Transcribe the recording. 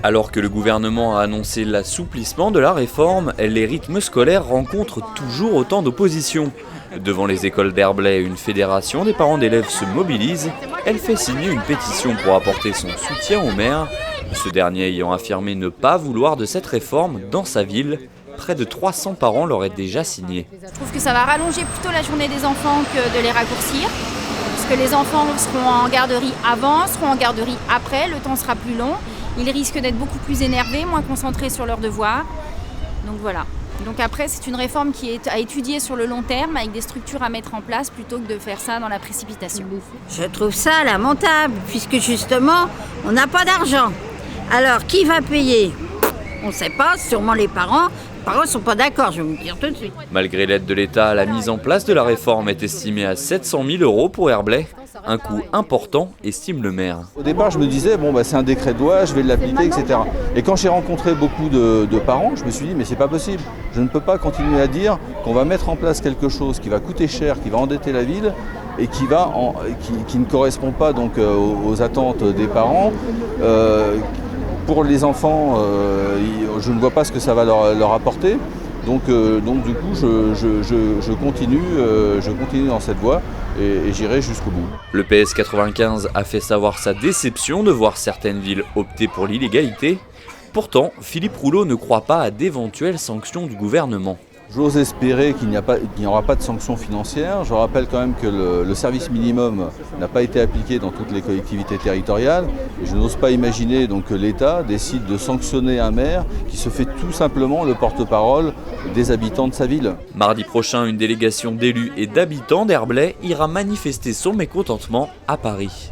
Alors que le gouvernement a annoncé l'assouplissement de la réforme, les rythmes scolaires rencontrent toujours autant d'opposition. Devant les écoles d'Herblay, une fédération des parents d'élèves se mobilise. Elle fait signer une pétition pour apporter son soutien au maire, ce dernier ayant affirmé ne pas vouloir de cette réforme dans sa ville. Près de 300 parents l'auraient déjà signé. Je trouve que ça va rallonger plutôt la journée des enfants que de les raccourcir. Parce que les enfants seront en garderie avant, seront en garderie après, le temps sera plus long. Ils risquent d'être beaucoup plus énervés, moins concentrés sur leurs devoirs. Donc voilà. Donc après, c'est une réforme qui est à étudier sur le long terme, avec des structures à mettre en place, plutôt que de faire ça dans la précipitation. Je trouve ça lamentable, puisque justement, on n'a pas d'argent. Alors, qui va payer ? On ne sait pas, sûrement les parents. Les parents ne sont pas d'accord, je vais vous dire tout de suite. Malgré l'aide de l'État, la mise en place de la réforme est estimée à 700 000 € pour Herblay. Un coût important, estime le maire. Au départ, je me disais, c'est un décret de loi, je vais l'appliquer, etc. Et quand j'ai rencontré beaucoup de parents, je me suis dit, mais c'est pas possible. Je ne peux pas continuer à dire qu'on va mettre en place quelque chose qui va coûter cher, qui va endetter la ville et qui ne correspond pas donc aux attentes des parents. Pour les enfants, je ne vois pas ce que ça va leur apporter. Donc du coup, je continue dans cette voie et j'irai jusqu'au bout. Le PS 95 a fait savoir sa déception de voir certaines villes opter pour l'illégalité. Pourtant, Philippe Rouleau ne croit pas à d'éventuelles sanctions du gouvernement. J'ose espérer qu'il n'y aura pas de sanctions financières. Je rappelle quand même que le service minimum n'a pas été appliqué dans toutes les collectivités territoriales. Et je n'ose pas imaginer donc que l'État décide de sanctionner un maire qui se fait tout simplement le porte-parole des habitants de sa ville. Mardi prochain, une délégation d'élus et d'habitants d'Herblay ira manifester son mécontentement à Paris.